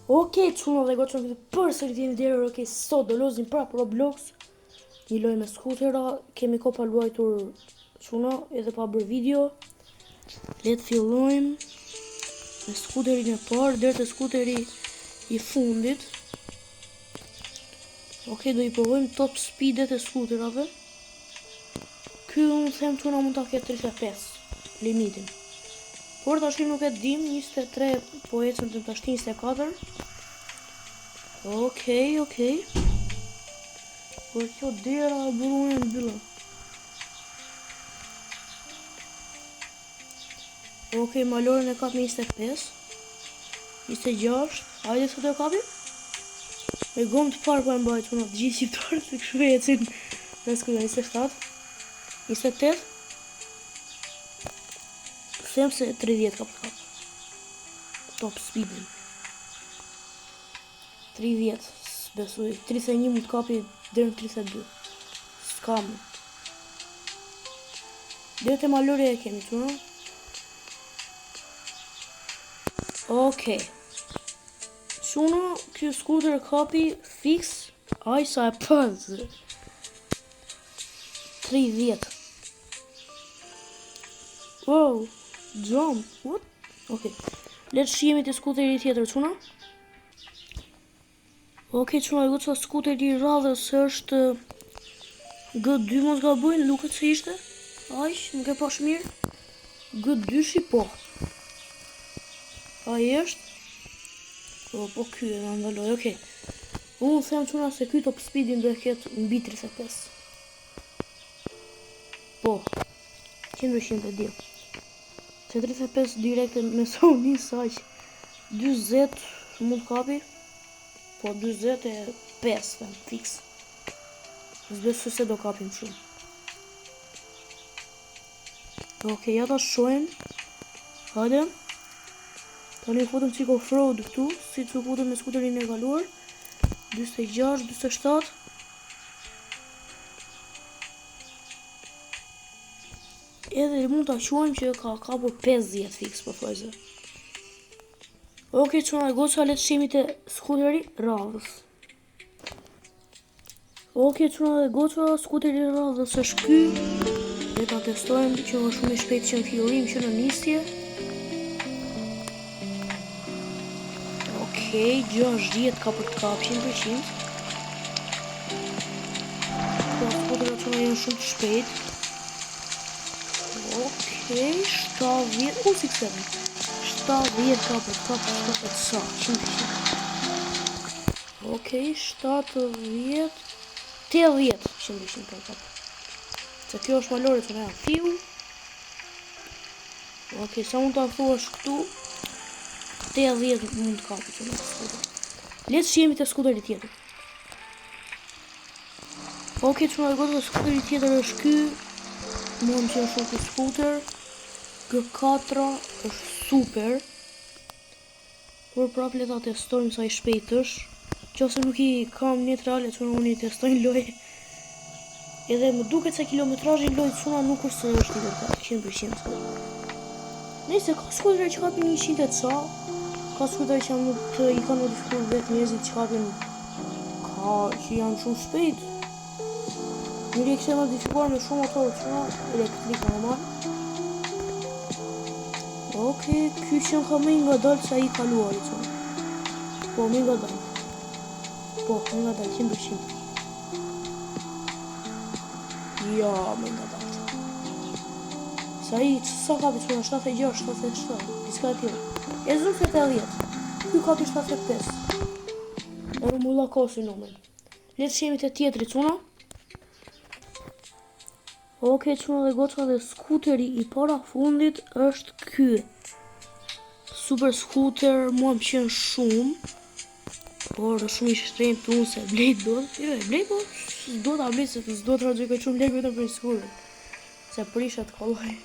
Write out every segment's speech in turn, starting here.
Okej, çuna dhe goçën përsëri jemi deri. Okej, sot do lozim prap Roblox. Një lojë me skutera, kemi ko pa luajtur çuna edhe pa bërë video. Le të fillojmë me skuterin e parë deri te skuteri i fundit. Okej, do i provojmë top speedet e skuterave. Ky unë them çuna mund ta ketë 35 limitin. Por tash nuk e dim, 23 po ecën të tash 24. Okej. Por kjo dera e bullën e mbyllën. Okej, malorën e kap me 25. 26. Hajde sot e kapi. Me gomë të parë po e mbajt unë të gjithë shqiptarët të kështu ecin. Nësë këllë 27. 28. Them se 30 ka për kap. Top speedin. 30, besoj. 31 mund të kapi deri në 32. S'kam. Deri te malori e kemi çuna. Okej. Çuna, ky skuter kapi fix. Aj sa e pas. 30. Wow. Jump, what? Okej. Le të shihemi te skuteri tjetër çuna. Okej, çuna, goca skuteri i radhës është G2 mos gabojnë, duket se ishte. Aj, nuk e pash mirë. G2-shi po. Ai është. Po ky e ndaloj, okej. Unë them çuna se ky top speedin do e ketë mbi 35. Po. 100% e di. 35 direkte me Sony saq 40 mund kapi. Po 45 them fix. S'besoj se do kapim shumë. Okej, ja ta shohim. Hajde. Tani futëm çiko off-road këtu, si që futëm me skuterin e kaluar. 46, 47. Edhe mund ta quajmë që ka kapur 50 fix po thojse. Okej, çuna e goca, le të shihemi te skuteri radhës. Okej, çuna e goca, skuteri i radhës është ky. Le ta testojmë që është shumë i shpejtë që në fillim që në nisje. Okej, 60 ka për të kapë 100%. Po skuterat çuna janë shumë të shpejtë. Okej, 70, si kësërën. 70 ka për të kapë sa, 100%. Okej, 70, 80, 100% ka kapë. Se kjo është malore që në janë fiu. Okej, sa mund të afru është këtu. 80 mund të kapë që në skuter. Letë shihemi të skuteri tjetër. Okej, që në e gotë skuteri tjetër është ky. Mund që është të skuter. G4 është super. Por prap le ta testojmë sa i shpejt është. Qose nuk i kam një reale që unë i testojnë loj. Edhe më duket se kilometrazhi i lojt çuna nuk është se është i vërtet 100%. Nëse ka skutere që kapin 100 e ca, ka skutere që i kanë modifikuar vetë njerëzit që kapin që janë shumë shpejt. Njëri e kështë modifikuar me shumë motor çuna elektrik normal. Okej, ky që ka më nga dalë sa i kaluari çuna. Po më nga dalë. Po, më nga dalë 100%. Ja, më nga dalë. Sa kapi çuna 76, 77, diska e tjera. E zon se 80. Ky kapi 75. E rumbulla kosi nomen. Le të shihemi te tjetri çuna. Okej, çuna dhe goca, dhe skuteri i para fundit është ky. Super skuter, mua më qenë shumë. Por shumë i shtrenjtë unë se blejt do. Blejt po, s'do ta blejt se s'do të rajgjoj ka shumë lekë vetëm për skuter. Se prishat kollaj.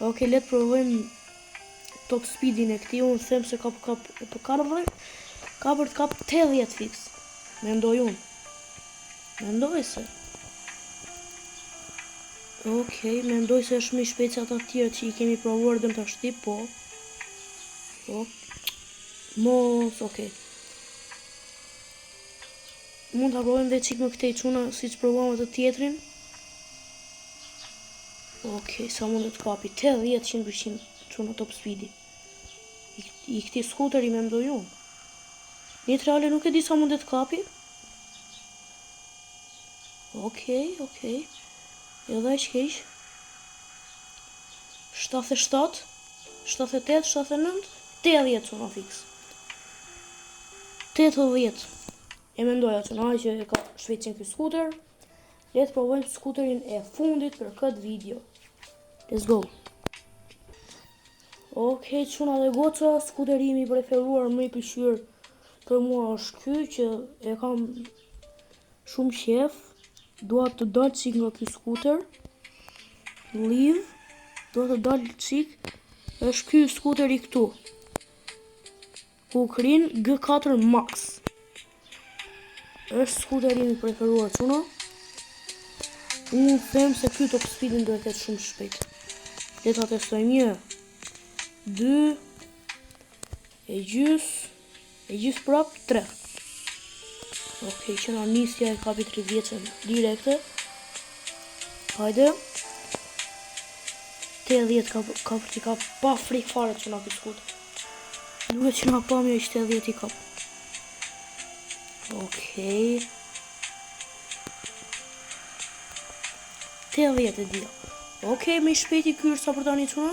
Okej, le të provojmë top speedin e këtij. Unë them se ka për të kap 80 fix. Mendoj unë. Mendoj se. Okej, mendoj se është më i shpejt se ata të tjerë që i kemi provuar dëm tashti, po. Mos, okej. mund ta provojmë vetë çik më këtej çuna, siç provova të tjetrin. Okej, sa mund të kapi 80-100% çuna top speedi. I këtij skuteri mendoj unë. Në jetë reale nuk e di sa mund të kapi. Okej. Edhe aq keq. 77, 78, 79, 80 çuna fix. 80. E mendoj atë çuna që e ka shpejtësin ky skuter. Le të provojmë skuterin e fundit për këtë video. Let's go. Okej, çuna dhe goca, skuteri im i preferuar, më i pëlqyer për mua është ky që e kam shumë qef. Dua të dal çik nga ky skuter. Live. Dua të dal çik. Është ky skuteri këtu. Kukrin G4 Max. Është skuteri im i preferuar çuna. Unë them se ky top speedin duhet të jetë shumë shpejt. Le ta testojmë 1, 2, e gjys prap 3. Okej, që na nisja e kapi 30 direkte. Hajde. 80 ka pa frik fare që na ky skuter. Duhet që na pa më 80 i kap. Okej. 80 e dia. Okej, më i shpejti ky sa për tani çuna.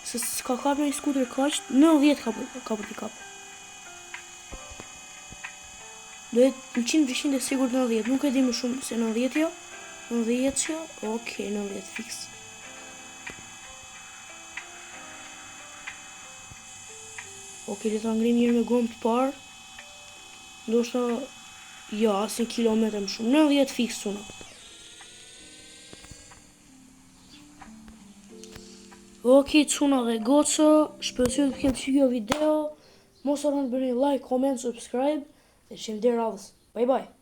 Se s'ka kapur një skuter kaq, 90 ka për t'i kap. Duhet 100% e sigurt 90, nuk e di më shumë se 90 jo. 90 jo, okej, 90 fix. Okej, le ta ngrim njërë me gomë të parë. Ndoshta, ja, asin kilometre më shumë, 90 fix çuna. Okej, çuna dhe goca, shpresoj të kemë shikuar video. Mos harroni të bëni like, comment, subscribe. Dhe shim deri radhës. Bye bye.